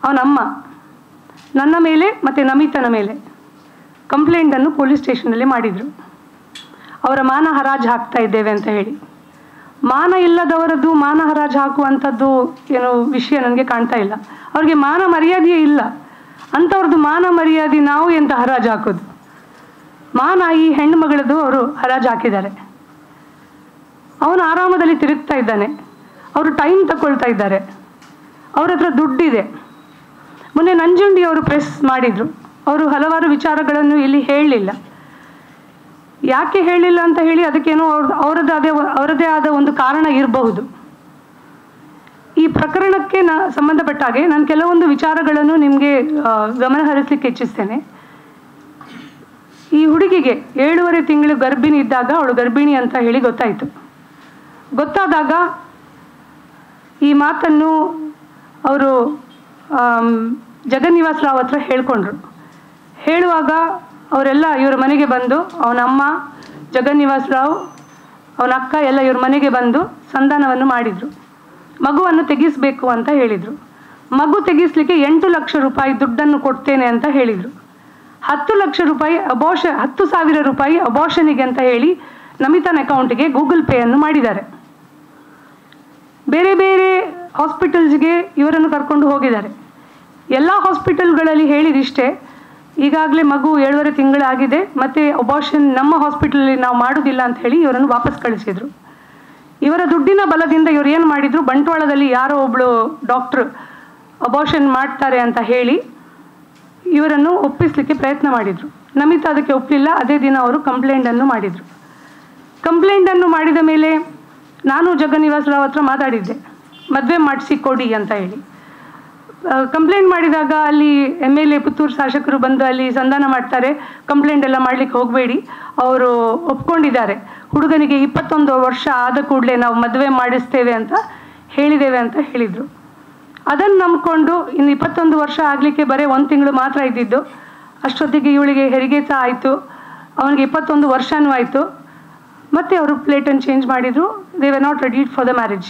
ಅವನಮ್ಮ ನನ್ನ ಮೇಲೆ ಮತ್ತು ನಮಿತನ ಮೇಲೆ ಕಂಪ್ಲೇಂಟನ್ನು ಪೊಲೀಸ್ ಸ್ಟೇಷನಲ್ಲಿ ಮಾಡಿದರು. ಅವರ ಮಾನ ಹರಾಜು ಹಾಕ್ತಾ ಇದ್ದೇವೆ ಅಂತ ಹೇಳಿ. ಮಾನ ಇಲ್ಲದವರದ್ದು ಮಾನ ಹರಾಜು ಹಾಕುವಂಥದ್ದು ಏನೋ ವಿಷಯ ನನಗೆ ಕಾಣ್ತಾ ಇಲ್ಲ. ಅವ್ರಿಗೆ ಮಾನ ಮರ್ಯಾದೆಯೇ ಇಲ್ಲ. ಅಂಥವ್ರದ್ದು ಮಾನ ಮರ್ಯಾದೆ ನಾವು ಎಂತ ಹರಾಜು ಹಾಕೋದು? ಮಾನ ಈ ಹೆಣ್ಣು ಮಗಳದ್ದು ಅವರು ಹರಾಜು ಹಾಕಿದ್ದಾರೆ. ಅವನು ಆರಾಮದಲ್ಲಿ ತಿರುಗ್ತಾ ಇದ್ದಾನೆ. ಅವರು ಟೈಮ್ ತಗೊಳ್ತಾ ಇದ್ದಾರೆ. ಅವ್ರ ಹತ್ರ ದುಡ್ಡಿದೆ. ಮೊನ್ನೆ ನಂಜುಂಡಿ ಅವರು ಪ್ರೆಸ್ ಮಾಡಿದರು. ಅವರು ಹಲವಾರು ವಿಚಾರಗಳನ್ನು ಇಲ್ಲಿ ಹೇಳಲಿಲ್ಲ. ಯಾಕೆ ಹೇಳಿಲ್ಲ ಅಂತ ಹೇಳಿ ಅದಕ್ಕೇನೋ ಅವರದೇ ಆದ ಒಂದು ಕಾರಣ ಇರಬಹುದು. ಈ ಪ್ರಕರಣಕ್ಕೆ ಸಂಬಂಧಪಟ್ಟ ಹಾಗೆ ನಾನು ಕೆಲವೊಂದು ವಿಚಾರಗಳನ್ನು ನಿಮಗೆ ಗಮನ ಹರಿಸಲಿಕ್ಕೆ ಇಚ್ಛಿಸ್ತೇನೆ. ಈ ಹುಡುಗಿಗೆ 7.5 ತಿಂಗಳು ಗರ್ಭಿಣಿ ಇದ್ದಾಗ ಅವಳು ಗರ್ಭಿಣಿ ಅಂತ ಹೇಳಿ ಗೊತ್ತಾದಾಗ ಈ ಮಾತನ್ನು ಅವರು ಜಗನ್ನಿವಾಸ್ ರಾವ್ ಹತ್ರ ಹೇಳ್ಕೊಂಡ್ರು. ಹೇಳುವಾಗ ಅವರೆಲ್ಲ ಇವರ ಮನೆಗೆ ಬಂದು, ಅವನ ಅಮ್ಮ, ಜಗನ್ನಿವಾಸ್ ರಾವ್, ಅವನ ಅಕ್ಕ ಎಲ್ಲ ಇವ್ರ ಮನೆಗೆ ಬಂದು ಸಂಧಾನವನ್ನು ಮಾಡಿದರು. ಮಗುವನ್ನು ತೆಗಿಸಬೇಕು ಅಂತ ಹೇಳಿದರು. ಮಗು ತೆಗಿಸ್ಲಿಕ್ಕೆ 8 ಲಕ್ಷ ರೂಪಾಯಿ ದುಡ್ಡನ್ನು ಕೊಡ್ತೇನೆ ಅಂತ ಹೇಳಿದರು. 10 ಲಕ್ಷ ರೂಪಾಯಿ 10,000 ರೂಪಾಯಿ ಅಬೋಷನಿಗೆ ಅಂತ ಹೇಳಿ ನಮಿತನ ಅಕೌಂಟಿಗೆ ಗೂಗಲ್ ಪೇಯನ್ನು ಮಾಡಿದ್ದಾರೆ. ಬೇರೆ ಬೇರೆ ಹಾಸ್ಪಿಟಲ್ಸ್ಗೆ ಇವರನ್ನು ಕರ್ಕೊಂಡು ಹೋಗಿದ್ದಾರೆ. ಎಲ್ಲ ಹಾಸ್ಪಿಟಲ್ಗಳಲ್ಲಿ ಹೇಳಿದಿಷ್ಟೇ, ಈಗಾಗಲೇ ಮಗು 7.5 ತಿಂಗಳಾಗಿದೆ, ಮತ್ತು ಅಬೋಷನ್ ನಮ್ಮ ಹಾಸ್ಪಿಟಲಲ್ಲಿ ನಾವು ಮಾಡೋದಿಲ್ಲ ಅಂತ ಹೇಳಿ ಇವರನ್ನು ವಾಪಸ್ ಕಳಿಸಿದರು. ಇವರ ದುಡ್ಡಿನ ಬಲದಿಂದ ಇವರು ಏನು ಮಾಡಿದರು, ಬಂಟ್ವಾಳದಲ್ಲಿ ಯಾರೋ ಒಬ್ಬಳು ಡಾಕ್ಟ್ರು ಅಬೋಷನ್ ಮಾಡ್ತಾರೆ ಅಂತ ಹೇಳಿ ಇವರನ್ನು ಒಪ್ಪಿಸಲಿಕ್ಕೆ ಪ್ರಯತ್ನ ಮಾಡಿದರು. ನಮಿತ ಅದಕ್ಕೆ ಒಪ್ಪಲಿಲ್ಲ. ಅದೇ ದಿನ ಅವರು ಕಂಪ್ಲೇಂಟನ್ನು ಮಾಡಿದರು. ಕಂಪ್ಲೇಂಟನ್ನು ಮಾಡಿದ ಮೇಲೆ ನಾನು ಜಗನ್ನಿವಾಸ್ ರಾವ್ ಹತ್ರ ಮಾತಾಡಿದ್ದೆ, ಮದುವೆ ಮಾಡಿಸಿ ಕೊಡಿ ಅಂತ ಹೇಳಿ. ಕಂಪ್ಲೇಂಟ್ ಮಾಡಿದಾಗ ಅಲ್ಲಿ MLA ಪುತ್ತೂರು ಶಾಸಕರು ಬಂದು ಅಲ್ಲಿ ಸಂಧಾನ ಮಾಡ್ತಾರೆ, ಕಂಪ್ಲೇಂಟ್ ಎಲ್ಲ ಮಾಡಲಿಕ್ಕೆ ಹೋಗಬೇಡಿ, ಅವರು ಒಪ್ಕೊಂಡಿದ್ದಾರೆ, ಹುಡುಗನಿಗೆ 21 ವರ್ಷ ಆದ ಕೂಡಲೇ ನಾವು ಮದುವೆ ಮಾಡಿಸ್ತೇವೆ ಅಂತ ಹೇಳಿದ್ದೇವೆ ಅಂತ ಹೇಳಿದರು. ಅದನ್ನು ನಂಬಿಕೊಂಡು ಇನ್ನು 21 ವರ್ಷ ಆಗಲಿಕ್ಕೆ ಬರೀ 1 ತಿಂಗಳು ಮಾತ್ರ ಇದ್ದಿದ್ದು. ಅಷ್ಟೊತ್ತಿಗೆ ಇವಳಿಗೆ ಹೆರಿಗೆ ಸಹ ಆಯಿತು, ಅವನಿಗೆ 21 ವರ್ಷವೂ ಆಯಿತು. ಮತ್ತು ಅವರು ಪ್ಲೇಟನ್ನು ಚೇಂಜ್ ಮಾಡಿದರು. They were not ready for the marriage.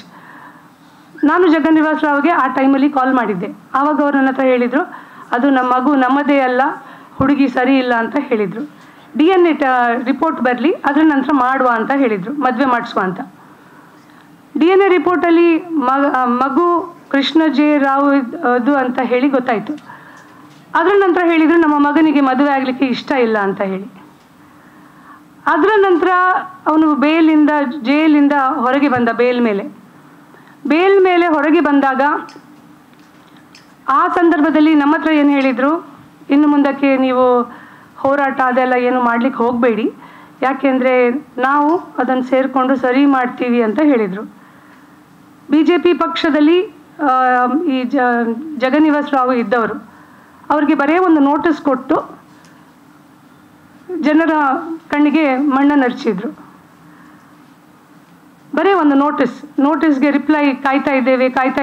ನಾನು ಜಗನ್ನಿವಾಸ್ ರಾವ್ಗೆ ಆ ಟೈಮಲ್ಲಿ ಕಾಲ್ ಮಾಡಿದ್ದೆ. ಆವಾಗ ಅವರು ನನ್ನ ಹತ್ರ ಹೇಳಿದರು, ಅದು ನಮ್ಮ ಮಗು ನಮ್ಮದೇ ಅಲ್ಲ, ಹುಡುಗಿ ಸರಿ ಇಲ್ಲ ಅಂತ ಹೇಳಿದರು. DNA ರಿಪೋರ್ಟ್ ಬರಲಿ, ಅದರ ನಂತರ ಮಾಡುವ ಅಂತ ಹೇಳಿದರು, ಮದುವೆ ಮಾಡಿಸುವ ಅಂತ. DNA ರಿಪೋರ್ಟಲ್ಲಿ ಮಗು ಕೃಷ್ಣ ಜೆ ರಾವ್ ಅದು ಅಂತ ಹೇಳಿ ಗೊತ್ತಾಯಿತು. ಅದರ ನಂತರ ಹೇಳಿದರು ನಮ್ಮ ಮಗನಿಗೆ ಮದುವೆ ಆಗಲಿಕ್ಕೆ ಇಷ್ಟ ಇಲ್ಲ ಅಂತ ಹೇಳಿ. ಅದರ ನಂತರ ಅವನು ಜೈಲಿಂದ ಹೊರಗೆ ಬಂದ. ಬೇಲ್ ಮೇಲೆ ಹೊರಗೆ ಬಂದಾಗ ಆ ಸಂದರ್ಭದಲ್ಲಿ ನಮ್ಮ ಹತ್ರ ಏನು ಹೇಳಿದರು, ಇನ್ನು ಮುಂದಕ್ಕೆ ನೀವು ಹೋರಾಟ ಅದೆಲ್ಲ ಏನು ಮಾಡಲಿಕ್ಕೆ ಹೋಗಬೇಡಿ, ಯಾಕೆಂದರೆ ನಾವು ಅದನ್ನು ಸೇರಿಕೊಂಡು ಸರಿ ಮಾಡ್ತೀವಿ ಅಂತ ಹೇಳಿದರು. BJP ಪಕ್ಷದಲ್ಲಿ ಈ ಜಗನ್ನಿವಾಸ್ ರಾವ್ ಇದ್ದವರು ಅವ್ರಿಗೆ ಬರೀ ಒಂದು ನೋಟಿಸ್ ಕೊಟ್ಟು ಜನರ ಕಣ್ಣಿಗೆ ಮಣ್ಣನ್ನು ಹರಿಸಿದ್ರು. ಬರೀ ಒಂದು ನೋಟಿಸ್ಗೆ ರಿಪ್ಲೈ ಕಾಯ್ತಾ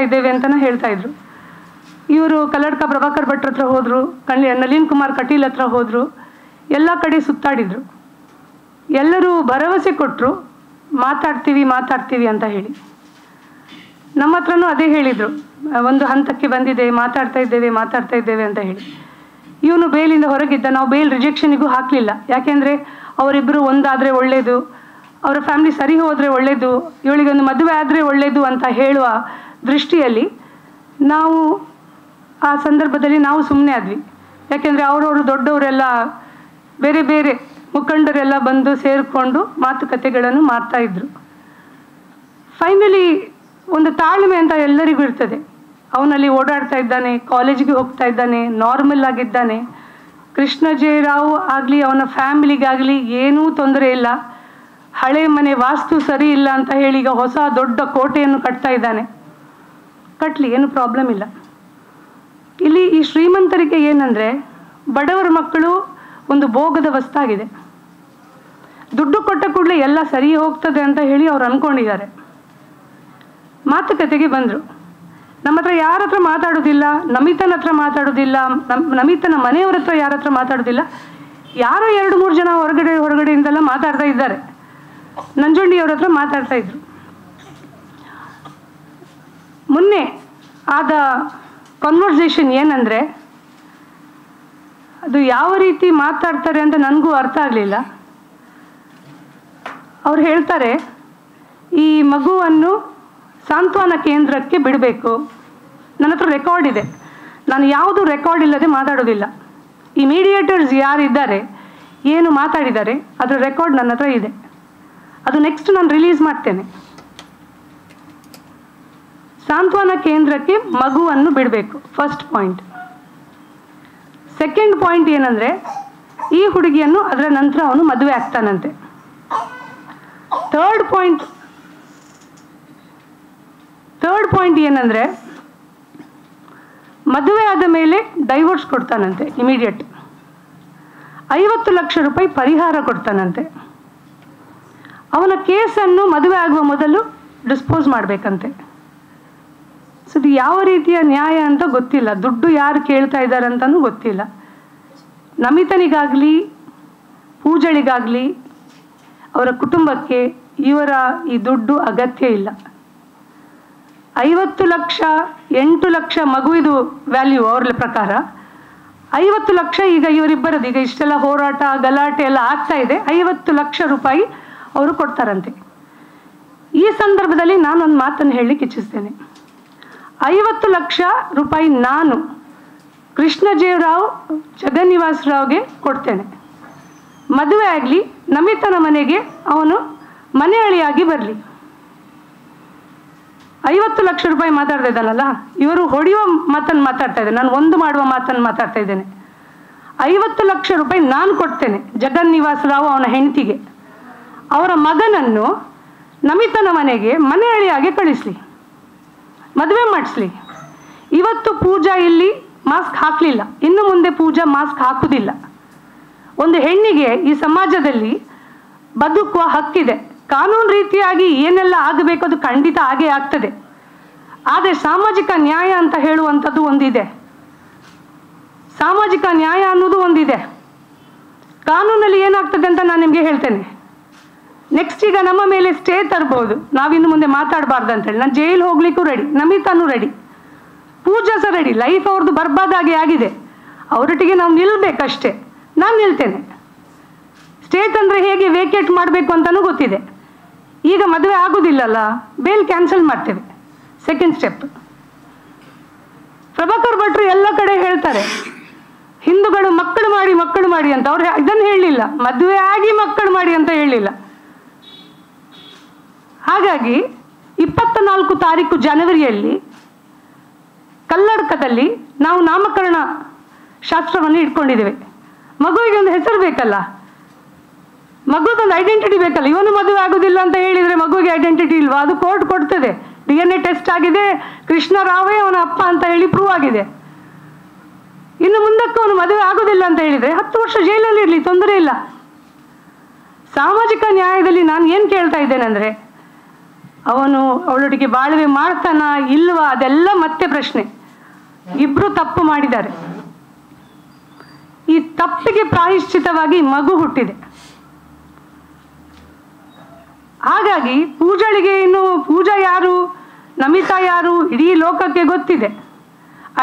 ಇದ್ದೇವೆ ಅಂತಲೇ ಹೇಳ್ತಾ ಇದ್ರು. ಇವರು ಕಲ್ಲಡ್ಕ ಪ್ರಭಾಕರ್ ಭಟ್ರ ಹತ್ರ ಹೋದರು, ನಳಿನ್ ಕುಮಾರ್ ಕಟೀಲ್ ಹತ್ರ ಹೋದರು, ಎಲ್ಲ ಕಡೆ ಸುತ್ತಾಡಿದರು. ಎಲ್ಲರೂ ಭರವಸೆ ಕೊಟ್ಟರು, ಮಾತಾಡ್ತೀವಿ ಅಂತ ಹೇಳಿ. ನಮ್ಮ ಹತ್ರನೂ ಅದೇ ಹೇಳಿದರು, ಒಂದು ಹಂತಕ್ಕೆ ಬಂದಿದೆ, ಮಾತಾಡ್ತಾ ಇದ್ದೇವೆ ಅಂತ ಹೇಳಿ. ಇವನು ಬೇಲಿಂದ ಹೊರಗಿದ್ದ. ನಾವು ಬೇಲ್ ರಿಜೆಕ್ಷನಿಗೂ ಹಾಕಲಿಲ್ಲ, ಯಾಕೆಂದರೆ ಅವರಿಬ್ಬರು ಒಂದಾದರೆ ಒಳ್ಳೆಯದು, ಅವರ ಫ್ಯಾಮಿಲಿ ಸರಿ ಹೋದರೆ ಒಳ್ಳೆಯದು, ಇವಳಿಗೊಂದು ಮದುವೆ ಆದರೆ ಒಳ್ಳೆಯದು ಅಂತ ಹೇಳುವ ದೃಷ್ಟಿಯಲ್ಲಿ ನಾವು ಆ ಸಂದರ್ಭದಲ್ಲಿ ನಾವು ಸುಮ್ಮನೆ ಆದ್ವಿ. ಯಾಕೆಂದರೆ ಅವರವರು ದೊಡ್ಡವರೆಲ್ಲ ಬೇರೆ ಬೇರೆ ಮುಖಂಡರೆಲ್ಲ ಬಂದು ಸೇರಿಕೊಂಡು ಮಾತುಕತೆಗಳನ್ನು ಮಾಡ್ತಾಯಿದ್ರು. ಫೈನಲಿ ಒಂದು ತಾಳ್ಮೆ ಅಂತ ಎಲ್ಲರಿಗೂ ಇರ್ತದೆ. ಅವನಲ್ಲಿ ಓಡಾಡ್ತಾ ಇದ್ದಾನೆ, ಕಾಲೇಜಿಗೆ ಹೋಗ್ತಾ ಇದ್ದಾನೆ, ನಾರ್ಮಲ್ ಆಗಿದ್ದಾನೆ. ಕೃಷ್ಣ ಜೆ ರಾವ್ ಆಗಲಿ ಅವನ ಫ್ಯಾಮಿಲಿಗಾಗಲಿ ಏನೂ ತೊಂದರೆ ಇಲ್ಲ. ಹಳೆ ಮನೆ ವಾಸ್ತು ಸರಿ ಇಲ್ಲ ಅಂತ ಹೇಳಿ ಈಗ ಹೊಸ ದೊಡ್ಡ ಕೋಟೆಯನ್ನು ಕಟ್ತಾ ಇದ್ದಾನೆ. ಕಟ್ಟಲಿ, ಏನು ಪ್ರಾಬ್ಲಮ್ ಇಲ್ಲ. ಇಲ್ಲಿ ಈ ಶ್ರೀಮಂತರಿಗೆ ಏನಂದರೆ, ಬಡವರ ಮಕ್ಕಳು ಒಂದು ಭೋಗದ ವಸ್ತಾಗಿದೆ. ದುಡ್ಡು ಕೊಟ್ಟ ಕೂಡಲೇ ಎಲ್ಲ ಸರಿ ಹೋಗ್ತದೆ ಅಂತ ಹೇಳಿ ಅವ್ರು ಅಂದ್ಕೊಂಡಿದ್ದಾರೆ. ಮಾತುಕತೆಗೆ ಬಂದರು. ನಮ್ಮ ಹತ್ರ ಯಾರ ಹತ್ರ ಮಾತಾಡೋದಿಲ್ಲ, ನಮಿತನ ಹತ್ರ ಮಾತಾಡೋದಿಲ್ಲ, ನಮಿತನ ಮನೆಯವ್ರ ಹತ್ರ ಯಾರ ಹತ್ರ ಮಾತಾಡೋದಿಲ್ಲ. ಯಾರೋ 2-3 ಜನ ಹೊರಗಡೆಯಿಂದೆಲ್ಲ ಮಾತಾಡ್ತಾ ಇದ್ದಾರೆ. ನಂಜುಂಡಿಯವ್ರ ಹತ್ರ ಮಾತಾಡ್ತಾ ಇದ್ರು. ಮೊನ್ನೆ ಆದ ಕನ್ವರ್ಸೇಷನ್ ಏನಂದರೆ, ಅದು ಯಾವ ರೀತಿ ಮಾತಾಡ್ತಾರೆ ಅಂತ ನನಗೂ ಅರ್ಥ ಆಗಲಿಲ್ಲ. ಅವ್ರು ಹೇಳ್ತಾರೆ, ಈ ಮಗುವನ್ನು ಸಾಂತ್ವನ ಕೇಂದ್ರಕ್ಕೆ ಬಿಡಬೇಕು. ನನ್ನ ಹತ್ರ ರೆಕಾರ್ಡ್ ಇದೆ, ನಾನು ಯಾವುದು ರೆಕಾರ್ಡ್ ಇಲ್ಲದೆ ಮಾತಾಡೋದಿಲ್ಲ. ಈ ಮೀಡಿಯೇಟರ್ಸ್ ಯಾರಿದ್ದಾರೆ, ಏನು ಮಾತಾಡಿದ್ದಾರೆ, ಅದರ ರೆಕಾರ್ಡ್ ನನ್ನ ಹತ್ರ ಇದೆ. ಅದು ನೆಕ್ಸ್ಟ್ ನಾನು ರಿಲೀಸ್ ಮಾಡ್ತೇನೆ. ಸಾಂತ್ವನ ಕೇಂದ್ರಕ್ಕೆ ಮಗುವನ್ನು ಬಿಡಬೇಕು, ಫಸ್ಟ್ ಪಾಯಿಂಟ್. ಸೆಕೆಂಡ್ ಪಾಯಿಂಟ್ ಏನಂದರೆ, ಈ ಹುಡುಗಿಯನ್ನು ಅದರ ನಂತರ ಅವನು ಮದುವೆ ಆಗ್ತಾನಂತೆ. ಥರ್ಡ್ ಪಾಯಿಂಟ್ ಏನಂದರೆ, ಮದುವೆ ಆದ ಮೇಲೆ ಡೈವೋರ್ಸ್ ಕೊಡ್ತಾನಂತೆ ಇಮಿಡಿಯೇಟ್. 50 ಲಕ್ಷ ರೂಪಾಯಿ ಪರಿಹಾರ ಕೊಡ್ತಾನಂತೆ. ಅವನ ಕೇಸನ್ನು ಮದುವೆ ಆಗುವ ಮೊದಲು ಡಿಸ್ಪೋಸ್ ಮಾಡಬೇಕಂತೆ. ಸೊ ಇದು ಯಾವ ರೀತಿಯ ನ್ಯಾಯ ಅಂತ ಗೊತ್ತಿಲ್ಲ. ದುಡ್ಡು ಯಾರು ಕೇಳ್ತಾ ಇದ್ದಾರೆ ಅಂತಲೂ ಗೊತ್ತಿಲ್ಲ. ನಮಿತನಿಗಾಗಲಿ ಪೂಜಳಿಗಾಗಲಿ ಅವರ ಕುಟುಂಬಕ್ಕೆ ಇವರ ಈ ದುಡ್ಡು ಅಗತ್ಯ ಇಲ್ಲ. 50 ಲಕ್ಷ 8 ಲಕ್ಷ ಮಗುವಿದು ವ್ಯಾಲ್ಯೂ ಅವ್ರ ಪ್ರಕಾರ. 50 ಲಕ್ಷ ಈಗ ಇವರಿಬ್ಬರದ್ದು, ಈಗ ಇಷ್ಟೆಲ್ಲ ಹೋರಾಟ ಗಲಾಟೆ ಎಲ್ಲ ಆಗ್ತಾ ಇದೆ, 50 ಲಕ್ಷ ರೂಪಾಯಿ ಅವರು ಕೊಡ್ತಾರಂತೆ. ಈ ಸಂದರ್ಭದಲ್ಲಿ ನಾನೊಂದು ಮಾತನ್ನು ಹೇಳಲಿಕ್ಕೆ ಇಚ್ಛಿಸ್ತೇನೆ. 50 ಲಕ್ಷ ರೂಪಾಯಿ ನಾನು ಕೃಷ್ಣಜೇವರಾವ್ ಜಗನ್ನಿವಾಸ ರಾವ್ಗೆ ಕೊಡ್ತೇನೆ. ಮದುವೆ ಆಗಲಿ, ನಮಿತನ ಮನೆಗೆ ಅವನು ಮನೆ ಅಳಿಯಾಗಿ ಬರಲಿ. 50 ಲಕ್ಷ ರೂಪಾಯಿ ಮಾತಾಡ್ತಾ ಇದ್ದಾನಲ್ಲ, ಇವರು ಹೊಡೆಯುವ ಮಾತನ್ನು ಮಾತಾಡ್ತಾ ಇದ್ದೇನೆ, ನಾನು ಒಂದು ಮಾಡುವ ಮಾತನ್ನು ಮಾತಾಡ್ತಾ ಇದ್ದೇನೆ. 50 ಲಕ್ಷ ರೂಪಾಯಿ ನಾನು ಕೊಡ್ತೇನೆ ಜಗನ್ನಿವಾಸ ರಾವ್ ಅವನ ಹೆಂಡತಿಗೆ. ಅವರ ಮಗನನ್ನು ನಮಿತನ ಮನೆಗೆ ಮನೆ ಅಳಿಯಾಗಿ ಕಳಿಸ್ಲಿ, ಮದುವೆ ಮಾಡಿಸ್ಲಿ. ಇವತ್ತು ಪೂಜಾ ಇಲ್ಲಿ ಮಾಸ್ಕ್ ಹಾಕಲಿಲ್ಲ, ಇನ್ನು ಮುಂದೆ ಪೂಜಾ ಮಾಸ್ಕ್ ಹಾಕುವುದಿಲ್ಲ. ಒಂದು ಹೆಣ್ಣಿಗೆ ಈ ಸಮಾಜದಲ್ಲಿ ಬದುಕುವ ಹಕ್ಕಿದೆ. ಕಾನೂನು ರೀತಿಯಾಗಿ ಏನೆಲ್ಲ ಆಗಬೇಕು ಅದು ಖಂಡಿತ ಆಗೇ ಆಗ್ತದೆ. ಆದರೆ ಸಾಮಾಜಿಕ ನ್ಯಾಯ ಅಂತ ಹೇಳುವಂಥದ್ದು ಒಂದಿದೆ, ಸಾಮಾಜಿಕ ನ್ಯಾಯ ಅನ್ನೋದು ಒಂದಿದೆ. ಕಾನೂನಲ್ಲಿ ಏನಾಗ್ತದೆ ಅಂತ ನಾನು ನಿಮಗೆ ಹೇಳ್ತೇನೆ. ನೆಕ್ಸ್ಟ್ ಈಗ ನಮ್ಮ ಮೇಲೆ ಸ್ಟೇ ತರ್ಬೋದು, ನಾವಿನ್ನು ಮುಂದೆ ಮಾತಾಡಬಾರ್ದು ಅಂತೇಳಿ. ನಾನು ಜೈಲು ಹೋಗ್ಲಿಕ್ಕೂ ರೆಡಿ, ನಮಿತಾನೂ ರೆಡಿ, ಪೂಜಾ ಸಹ ರೆಡಿ. ಲೈಫ್ ಅವ್ರದ್ದು ಬರ್ಬಾದಾಗಿ ಆಗಿದೆ, ಅವರೊಟ್ಟಿಗೆ ನಾವು ನಿಲ್ಬೇಕಷ್ಟೇ. ನಾನು ನಿಲ್ತೇನೆ. ಸ್ಟೇಟ್ ಅಂದರೆ ಹೇಗೆ ವೇಕೇಟ್ ಮಾಡಬೇಕು ಅಂತಲೂ ಗೊತ್ತಿದೆ. ಈಗ ಮದುವೆ ಆಗೋದಿಲ್ಲಲ್ಲ, ಬೇಲ್ ಕ್ಯಾನ್ಸಲ್ ಮಾಡ್ತೇವೆ, ಸೆಕೆಂಡ್ ಸ್ಟೆಪ್. ಪ್ರಭಾಕರ್ ಭಟ್ರು ಎಲ್ಲ ಕಡೆ ಹೇಳ್ತಾರೆ, ಹಿಂದೂಗಳು ಮಕ್ಕಳು ಮಾಡಿ ಅಂತ. ಅವ್ರು ಇದನ್ನು ಹೇಳಲಿಲ್ಲ, ಮದುವೆ ಆಗಿ ಮಕ್ಕಳು ಮಾಡಿ ಅಂತ ಹೇಳಲಿಲ್ಲ. ಹಾಗಾಗಿ 24 ತಾರೀಕು ಜನವರಿಯಲ್ಲಿ ಕಲ್ಲಡ್ಕದಲ್ಲಿ ನಾವು ನಾಮಕರಣ ಶಾಸ್ತ್ರವನ್ನು ಇಟ್ಕೊಂಡಿದ್ದೇವೆ. ಮಗುವಿಗೆ ಒಂದು ಹೆಸರು ಬೇಕಲ್ಲ, ಮಗುದೊಂದು ಐಡೆಂಟಿಟಿ ಬೇಕಲ್ಲ. ಇವನು ಮದುವೆ ಆಗೋದಿಲ್ಲ ಅಂತ ಹೇಳಿದರೆ ಮಗುವಿಗೆ ಐಡೆಂಟಿಟಿ ಇಲ್ವಾ? ಅದು ಕೋರ್ಟ್ ಕೊಡ್ತದೆ. DNA ಟೆಸ್ಟ್ ಆಗಿದೆ, ಕೃಷ್ಣರಾವೇ ಅವನ ಅಪ್ಪ ಅಂತ ಹೇಳಿ ಪ್ರೂವ್ ಆಗಿದೆ. ಇನ್ನು ಮುಂದಕ್ಕೆ ಅವನು ಮದುವೆ ಆಗೋದಿಲ್ಲ ಅಂತ ಹೇಳಿದರೆ 10 ವರ್ಷ ಜೈಲಲ್ಲಿ ಇರಲಿ, ತೊಂದರೆ ಇಲ್ಲ. ಸಾಮಾಜಿಕ ನ್ಯಾಯದಲ್ಲಿ ನಾನು ಏನು ಕೇಳ್ತಾ ಇದ್ದೇನೆ ಅಂದರೆ, ಅವನು ಅವಳೊಟ್ಟಿಗೆ ಬಾಳ್ವೆ ಮಾಡ್ತಾನಾ ಇಲ್ವಾ ಅದೆಲ್ಲ ಮತ್ತೆ ಪ್ರಶ್ನೆ. ಇಬ್ಬರು ತಪ್ಪು ಮಾಡಿದ್ದಾರೆ. ಈ ತಪ್ಪಿಗೆ ಪ್ರಾಯಶ್ಚಿತವಾಗಿ ಮಗು ಹುಟ್ಟಿದೆ. ಹಾಗಾಗಿ ಪೂಜಳಿಗೆ ಇನ್ನು ಪೂಜಾ ಯಾರು, ನಮಿತಾ ಯಾರು ಇಡೀ ಲೋಕಕ್ಕೆ ಗೊತ್ತಿದೆ.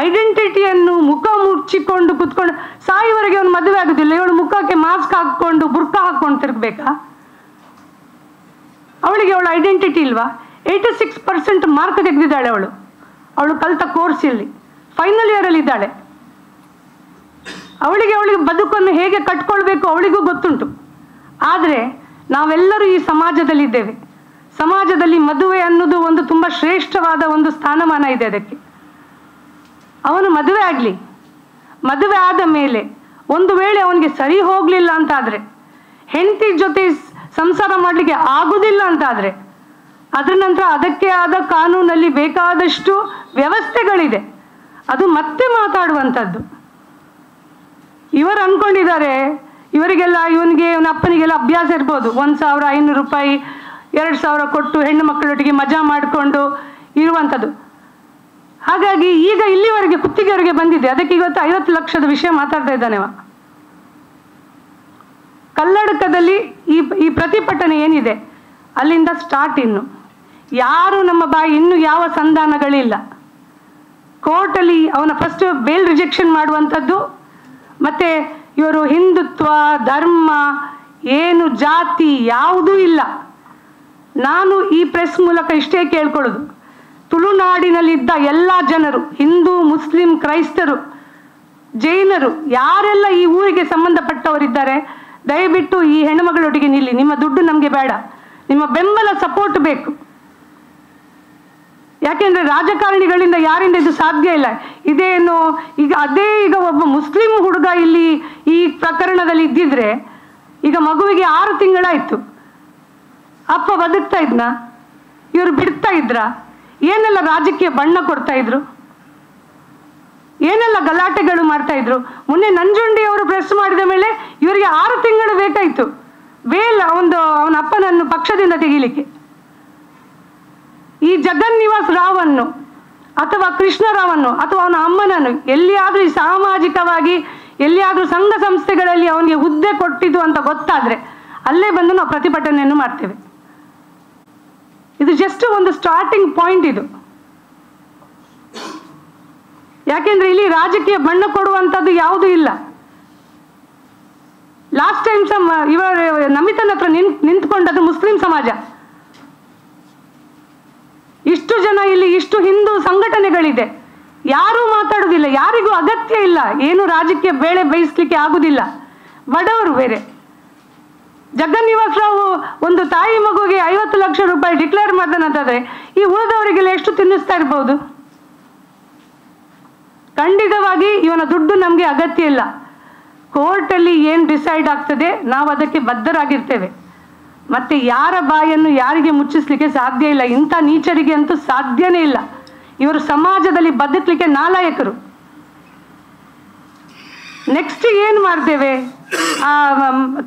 ಐಡೆಂಟಿಟಿಯನ್ನು ಮುಖ ಮುಚ್ಚಿಕೊಂಡು ಕುತ್ಕೊಂಡು ಸಾಯುವವರೆಗೆ ಅವನು ಮದುವೆ ಆಗೋದಿಲ್ಲ. ಇವಳು ಮುಖಕ್ಕೆ ಮಾಸ್ಕ್ ಹಾಕ್ಕೊಂಡು ಬುರ್ಕ ಹಾಕ್ಕೊಂಡು ತಿರುಗಬೇಕಾ? ಅವಳಿಗೆ ಅವಳ ಐಡೆಂಟಿಟಿ ಇಲ್ವಾ? 86% ಮಾರ್ಕ್ ತೆಗೆದಿದ್ದಾಳೆ ಅವಳು ಕಲಿತ ಕೋರ್ಸಲ್ಲಿ, ಫೈನಲ್ ಇಯರಲ್ಲಿ ಇದ್ದಾಳೆ. ಅವಳಿಗೆ ಬದುಕನ್ನು ಹೇಗೆ ಕಟ್ಕೊಳ್ಬೇಕು ಅವಳಿಗೂ ಗೊತ್ತುಂಟು. ಆದರೆ ನಾವೆಲ್ಲರೂ ಈ ಸಮಾಜದಲ್ಲಿದ್ದೇವೆ. ಸಮಾಜದಲ್ಲಿ ಮದುವೆ ಅನ್ನೋದು ಒಂದು ತುಂಬ ಶ್ರೇಷ್ಠವಾದ ಒಂದು ಸ್ಥಾನಮಾನ ಇದೆ ಅದಕ್ಕೆ. ಅವನು ಮದುವೆ ಆಗಲಿ, ಮದುವೆ ಆದ ಮೇಲೆ ಒಂದು ವೇಳೆ ಅವನಿಗೆ ಸರಿ ಹೋಗಲಿಲ್ಲ ಅಂತಾದರೆ, ಹೆಂಡತಿ ಜೊತೆ ಸಂಸಾರ ಮಾಡಲಿಕ್ಕೆ ಆಗುವುದಿಲ್ಲ ಅಂತಾದರೆ, ಅದರ ನಂತರ ಅದಕ್ಕೆ ಆದ ಕಾನೂನಲ್ಲಿ ಬೇಕಾದಷ್ಟು ವ್ಯವಸ್ಥೆಗಳಿದೆ, ಅದು ಮತ್ತೆ ಮಾತಾಡುವಂಥದ್ದು. ಇವರು ಅಂದ್ಕೊಂಡಿದ್ದಾರೆ ಇವರಿಗೆಲ್ಲ, ಇವನ ಅಪ್ಪನಿಗೆಲ್ಲ ಅಭ್ಯಾಸ ಇರ್ಬೋದು, 1500 ರೂಪಾಯಿ 2000 ಕೊಟ್ಟು ಹೆಣ್ಣು ಮಕ್ಕಳೊಟ್ಟಿಗೆ ಮಜಾ ಮಾಡಿಕೊಂಡು ಇರುವಂಥದ್ದು. ಹಾಗಾಗಿ ಈಗ ಇಲ್ಲಿವರೆಗೆ ಕುತ್ತಿಗೆವರೆಗೆ ಬಂದಿದೆ. ಅದಕ್ಕೆ ಇವತ್ತು 50 ಲಕ್ಷದ ವಿಷಯ ಮಾತಾಡ್ತಾ ಇದ್ದಾನೆವ. ಕಲ್ಲಡ್ಕದಲ್ಲಿ ಈ ಪ್ರತಿಭಟನೆ ಏನಿದೆ ಅಲ್ಲಿಂದ ಸ್ಟಾರ್ಟ್. ಇನ್ನು ಯಾರು ನಮ್ಮ ಬಾಯಿ, ಇನ್ನು ಯಾವ ಸಂಧಾನಗಳಿಲ್ಲ. ಕೋರ್ಟಲ್ಲಿ ಅವನ ಫಸ್ಟ್ ಬೇಲ್ ರಿಜೆಕ್ಷನ್ ಮಾಡುವಂಥದ್ದು, ಮತ್ತು ಇವರು ಹಿಂದುತ್ವ ಧರ್ಮ ಏನು ಜಾತಿ ಯಾವುದೂ ಇಲ್ಲ. ನಾನು ಈ ಪ್ರೆಸ್ ಮೂಲಕ ಇಷ್ಟೇ ಕೇಳ್ಕೊಳ್ಳೋದು, ತುಳುನಾಡಿನಲ್ಲಿದ್ದ ಎಲ್ಲ ಜನರು, ಹಿಂದೂ ಮುಸ್ಲಿಂ ಕ್ರೈಸ್ತರು ಜೈನರು ಯಾರೆಲ್ಲ ಈ ಊರಿಗೆ ಸಂಬಂಧಪಟ್ಟವರಿದ್ದಾರೆ, ದಯವಿಟ್ಟು ಈ ಹೆಣ್ಣುಮಗಳೊಟ್ಟಿಗೆ ನಿಲ್ಲಿ. ನಿಮ್ಮ ದುಡ್ಡು ನಮಗೆ ಬೇಡ, ನಿಮ್ಮ ಬೆಂಬಲ ಸಪೋರ್ಟ್ ಬೇಕು. ಯಾಕೆಂದರೆ ರಾಜಕಾರಣಿಗಳಿಂದ ಯಾರಿಂದ ಇದು ಸಾಧ್ಯ ಇಲ್ಲ. ಇದೇನು ಈಗ ಒಬ್ಬ ಮುಸ್ಲಿಂ ಹುಡುಗ ಇಲ್ಲಿ ಈ ಪ್ರಕರಣದಲ್ಲಿ ಇದ್ದಿದ್ರೆ, ಈಗ ಮಗುವಿಗೆ 6 ತಿಂಗಳಾಯಿತು, ಅಪ್ಪ ಬದುಕ್ತಾ ಇದ್ನ, ಇವರು ಬಿಡ್ತಾ ಇದ್ರ, ಏನೆಲ್ಲ ರಾಜಕೀಯ ಬಣ್ಣ ಕೊಡ್ತಾ ಇದ್ರು, ಏನೆಲ್ಲ ಗಲಾಟೆಗಳು ಮಾಡ್ತಾ ಇದ್ರು. ಮೊನ್ನೆ ನಂಜುಂಡಿ ಅವರು ಪ್ರೆಸ್ ಮಾಡಿದ ಮೇಲೆ ಇವರಿಗೆ 6 ತಿಂಗಳು ಬೇಕಾಯಿತು ಬೇಲ್ ಅವನ ಅಪ್ಪನನ್ನು ಪಕ್ಷದಿಂದ ತೆಗೀಲಿಕ್ಕೆ. ಈ ಜಗನ್ನಿವಾಸ್ ರಾವನ್ನು ಅಥವಾ ಕೃಷ್ಣರಾವನ್ನು ಅಥವಾ ಅವನ ಅಮ್ಮನನ್ನು ಎಲ್ಲಿಯಾದರೂ ಸಾಮಾಜಿಕವಾಗಿ ಎಲ್ಲಿಯಾದರೂ ಸಂಘ ಸಂಸ್ಥೆಗಳಲ್ಲಿ ಅವನಿಗೆ ಹುದ್ದೆ ಕೊಟ್ಟಿದ್ದು ಅಂತ ಗೊತ್ತಾದರೆ ಅಲ್ಲೇ ಬಂದು ನಾವು ಪ್ರತಿಭಟನೆಯನ್ನು ಮಾಡ್ತೇವೆ. ಇದು ಜಸ್ಟ್ ಒಂದು ಸ್ಟಾರ್ಟಿಂಗ್ ಪಾಯಿಂಟ್ ಇದು. ಯಾಕೆಂದ್ರೆ ಇಲ್ಲಿ ರಾಜಕೀಯ ಬಣ್ಣ ಕೊಡುವಂಥದ್ದು ಯಾವುದೂ ಇಲ್ಲ. ಲಾಸ್ಟ್ ಟೈಮ್ ಇವರು ನಮಿತನ ಹತ್ರ ನಿಂತ್ಕೊಂಡದ್ದು ಮುಸ್ಲಿಂ ಸಮಾಜ. ಇಷ್ಟು ಜನ ಇಲ್ಲಿ, ಇಷ್ಟು ಹಿಂದೂ ಸಂಘಟನೆಗಳಿದೆ, ಯಾರೂ ಮಾತಾಡೋದಿಲ್ಲ, ಯಾರಿಗೂ ಅಗತ್ಯ ಇಲ್ಲ, ಏನು ರಾಜಕೀಯ ಬೇಳೆ ಬೇಯಿಸ್ಲಿಕ್ಕೆ ಆಗುದಿಲ್ಲ. ಬಡವರು ಬೇರೆ. ಜಗನ್ನಿವಾಸ್ ರಾವ್ ಒಂದು ತಾಯಿ ಮಗುವಿಗೆ 50 ಲಕ್ಷ ರೂಪಾಯಿ ಡಿಕ್ಲೇರ್ ಮಾಡ್ತಾನಂತಾದ್ರೆ ಈ ಉಳಿದವರಿಗೆಲ್ಲ ಎಷ್ಟು ತಿನ್ನಿಸ್ತಾ ಇರ್ಬೋದು? ಖಂಡಿತವಾಗಿ ಇವನ ದುಡ್ಡು ನಮಗೆ ಅಗತ್ಯ ಇಲ್ಲ. ಕೋರ್ಟಲ್ಲಿ ಏನು ಡಿಸೈಡ್ ಆಗ್ತದೆ ನಾವು ಅದಕ್ಕೆ ಬದ್ಧರಾಗಿರ್ತೇವೆ. ಮತ್ತೆ ಯಾರ ಬಾಯನ್ನು ಯಾರಿಗೆ ಮುಚ್ಚಿಸ್ಲಿಕ್ಕೆ ಸಾಧ್ಯ ಇಲ್ಲ. ಇಂಥ ನೀಚರಿಗೆ ಅಂತೂ ಸಾಧ್ಯನೇ ಇಲ್ಲ. ಇವರು ಸಮಾಜದಲ್ಲಿ ಬದುಕಲಿಕ್ಕೆ ನಾಲಾಯಕರು. ನೆಕ್ಸ್ಟ್ ಏನು ಮಾಡ್ತೇವೆ?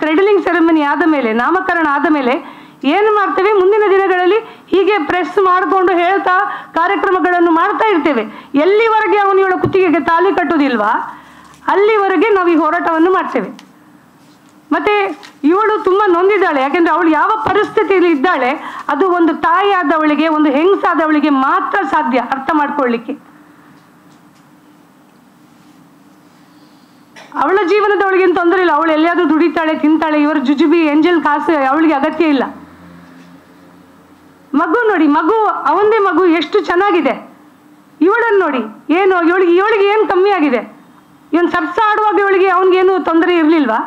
ಕ್ರೆಡಲಿಂಗ್ ಸೆರೆಮನಿ ಆದ ಮೇಲೆ, ನಾಮಕರಣ ಆದ ಮೇಲೆ ಏನು ಮಾಡ್ತೇವೆ? ಮುಂದಿನ ದಿನಗಳಲ್ಲಿ ಹೀಗೆ ಪ್ರೆಸ್ ಮಾಡಿಕೊಂಡು ಹೇಳ್ತಾ ಕಾರ್ಯಕ್ರಮಗಳನ್ನು ಮಾಡ್ತಾ ಇರ್ತೇವೆ. ಎಲ್ಲಿವರೆಗೆ ಅವನು ಇವಳ ಕುತ್ತಿಗೆಗೆ ತಾಲಿ ಕಟ್ಟುವುದಿಲ್ವಾ ಅಲ್ಲಿವರೆಗೆ ನಾವು ಈ ಹೋರಾಟವನ್ನು ಮಾಡ್ತೇವೆ. ಮತ್ತೆ ಇವಳು ತುಂಬ ನೊಂದಿದ್ದಾಳೆ. ಯಾಕೆಂದ್ರೆ ಅವಳು ಯಾವ ಪರಿಸ್ಥಿತಿಯಲ್ಲಿ ಇದ್ದಾಳೆ ಅದು ಒಂದು ತಾಯಿಯಾದವಳಿಗೆ, ಒಂದು ಹೆಂಗಸಾದವಳಿಗೆ ಮಾತ್ರ ಸಾಧ್ಯ ಅರ್ಥ ಮಾಡ್ಕೊಳ್ಳಿಕ್ಕೆ. ಅವಳ ಜೀವನದವಳಿಗೇನು ತೊಂದರೆ ಇಲ್ಲ, ಅವಳು ಎಲ್ಲಿಯಾದ್ರೂ ದುಡಿತಾಳೆ ತಿಂತಾಳೆ. ಇವರು ಜುಜುಬಿ ಎಂಜಲ್ ಕಾಸು ಅವಳಿಗೆ ಅಗತ್ಯ ಇಲ್ಲ. ಮಗು ನೋಡಿ, ಮಗು ಅವಂದೇ ಮಗು ಎಷ್ಟು ಚೆನ್ನಾಗಿದೆ. ಇವಳನ್ನು ನೋಡಿ, ಏನು ಇವಳಿಗೆ ಏನು ಕಮ್ಮಿ ಆಗಿದೆ? ಇವನು ಸರ್ಸ ಆಡುವಾಗ ಇವಳಿಗೆ ಅವನಿಗೇನು ತೊಂದರೆ ಇರಲಿಲ್ವಾ?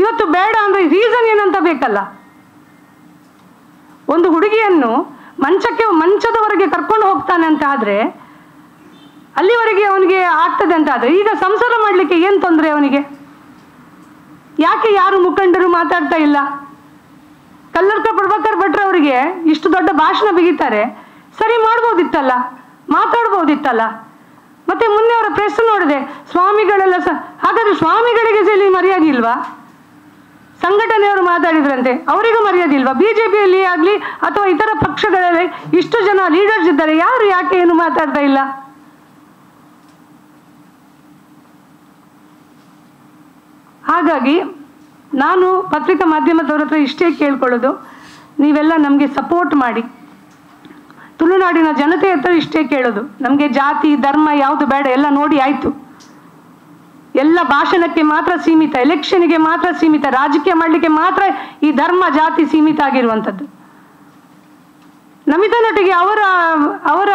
ಇವತ್ತು ಬೇಡ ಅಂದ್ರೆ ರೀಸನ್ ಏನಂತ ಬೇಕಲ್ಲ. ಒಂದು ಹುಡುಗಿಯನ್ನು ಮಂಚದವರೆಗೆ ಕರ್ಕೊಂಡು ಹೋಗ್ತಾನೆ ಅಂತ ಆದ್ರೆ, ಅಲ್ಲಿವರೆಗೆ ಅವನಿಗೆ ಆಗ್ತದೆ ಅಂತ ಆದ್ರೆ, ಈಗ ಸಂಸಾರ ಮಾಡಲಿಕ್ಕೆ ಏನು ತೊಂದರೆ ಅವನಿಗೆ? ಯಾಕೆ ಯಾರು ಮುಖಂಡರು ಮಾತಾಡ್ತಾ ಇಲ್ಲ? ಕಲ್ಲರ್ಕ ಪ್ರಭಾಕರ್ ಭಟ್ರು ಅವರಿಗೆ ಇಷ್ಟು ದೊಡ್ಡ ಭಾಷಣ ಬಿಗಿತಾರೆ, ಸರಿ ಮಾಡ್ಬೋದಿತ್ತಲ್ಲ, ಮಾತಾಡ್ಬೋದಿತ್ತಲ್ಲ. ಮತ್ತೆ ಮೊನ್ನೆ ಅವರ ಪ್ರೆಸ್ ನೋಡಿದೆ, ಸ್ವಾಮಿಗಳೆಲ್ಲ ಹಾಗಾದ್ರೆ ಸ್ವಾಮಿಗಳಿಗೆ ಇಲ್ಲಿ ಮರ್ಯಾದೆ ಇಲ್ವಾ? ಸಂಘಟನೆಯವರು ಮಾತಾಡಿದ್ರಂತೆ, ಅವರಿಗೂ ಮರ್ಯಾದೆ ಇಲ್ವಾ? ಬಿಜೆಪಿಯಲ್ಲಿ ಆಗಲಿ ಅಥವಾ ಇತರ ಪಕ್ಷಗಳಲ್ಲಿ ಇಷ್ಟು ಜನ ಲೀಡರ್ಸ್ ಇದ್ದಾರೆ, ಯಾರು ಯಾಕೆ ಏನು ಮಾತಾಡ್ತಾ ಇಲ್ಲ? ಹಾಗಾಗಿ ನಾನು ಪತ್ರಿಕಾ ಮಾಧ್ಯಮದವ್ರ ಹತ್ರ ಇಷ್ಟೇ ಕೇಳ್ಕೊಳ್ಳೋದು, ನೀವೆಲ್ಲ ನಮಗೆ ಸಪೋರ್ಟ್ ಮಾಡಿ. ತುಳುನಾಡಿನ ಜನತೆ ಹತ್ರ ಇಷ್ಟೇ ಕೇಳೋದು, ನಮಗೆ ಜಾತಿ ಧರ್ಮ ಯಾವುದು ಬೇಡ, ಎಲ್ಲ ನೋಡಿ ಆಯಿತು. ಎಲ್ಲ ಭಾಷಣಕ್ಕೆ ಮಾತ್ರ ಸೀಮಿತ, ಎಲೆಕ್ಷನ್ಗೆ ಮಾತ್ರ ಸೀಮಿತ, ರಾಜಕೀಯ ಮಾಡಲಿಕ್ಕೆ ಮಾತ್ರ ಈ ಧರ್ಮ ಜಾತಿ ಸೀಮಿತ ಆಗಿರುವಂಥದ್ದು. ನಮಿತನೊಟ್ಟಿಗೆ ಅವರ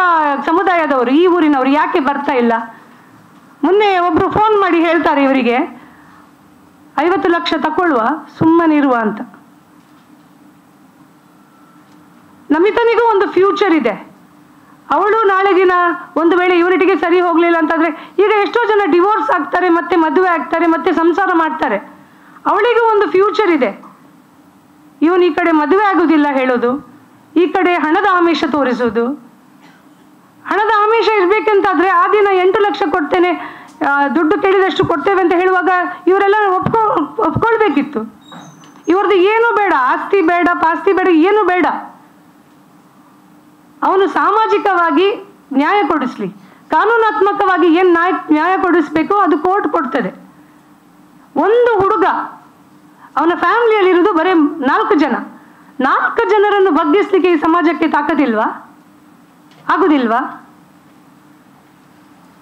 ಸಮುದಾಯದವರು, ಈ ಊರಿನವರು ಯಾಕೆ ಬರ್ತಾ ಇಲ್ಲ? ಮೊನ್ನೆ ಒಬ್ಬರು ಫೋನ್ ಮಾಡಿ ಹೇಳ್ತಾರೆ ಇವರಿಗೆ 50 ಲಕ್ಷ ತಗೊಳ್ಳುವ, ಸುಮ್ಮನಿರುವ ಅಂತ. ನಮಿತನಿಗೂ ಒಂದು ಫ್ಯೂಚರ್ ಇದೆ. ಅವಳು ನಾಳೆ ದಿನ ಒಂದು ವೇಳೆ ಇವನಿಟಿಗೆ ಸರಿ ಹೋಗಲಿಲ್ಲ ಅಂತಂದರೆ, ಈಗ ಎಷ್ಟೋ ಜನ ಡಿವೋರ್ಸ್ ಆಗ್ತಾರೆ, ಮತ್ತೆ ಮದುವೆ ಆಗ್ತಾರೆ, ಮತ್ತೆ ಸಂಸಾರ ಮಾಡ್ತಾರೆ. ಅವಳಿಗೂ ಒಂದು ಫ್ಯೂಚರ್ ಇದೆ. ಇವನು ಈ ಕಡೆ ಮದುವೆ ಆಗೋದಿಲ್ಲ ಹೇಳೋದು, ಈ ಕಡೆ ಹಣದ ಆಮಿಷ ತೋರಿಸೋದು. ಹಣದ ಆಮಿಷ ಇರಬೇಕಂತಾದರೆ ಆ ದಿನ 8 ಲಕ್ಷ ಕೊಡ್ತೇನೆ, ದುಡ್ಡು ಕೇಳಿದಷ್ಟು ಕೊಡ್ತೇವೆ ಅಂತ ಹೇಳುವಾಗ ಇವರೆಲ್ಲ ಒಪ್ಕೊಳ್ಬೇಕಿತ್ತು. ಇವ್ರದ್ದು ಏನೂ ಬೇಡ, ಆಸ್ತಿ ಬೇಡ, ಪಾಸ್ತಿ ಬೇಡ, ಏನೂ ಬೇಡ. ಅವನು ಸಾಮಾಜಿಕವಾಗಿ ನ್ಯಾಯ ಕೊಡಿಸ್ಲಿ, ಕಾನೂನಾತ್ಮಕವಾಗಿ ಏನು ನ್ಯಾಯ ಕೊಡಿಸ್ಬೇಕು ಅದು ಕೋರ್ಟ್ ಕೊಡ್ತದೆ. ಒಂದು ಹುಡುಗ, ಅವನ ಫ್ಯಾಮಿಲಿಯಲ್ಲಿರೋದು ಬರೀ 4 ಜನ. 4 ಜನರನ್ನು ಬಗ್ಗಿಸ್ಲಿಕ್ಕೆ ಈ ಸಮಾಜಕ್ಕೆ ತಾಕದಿಲ್ವಾ? ಆಗುದಿಲ್ವಾ?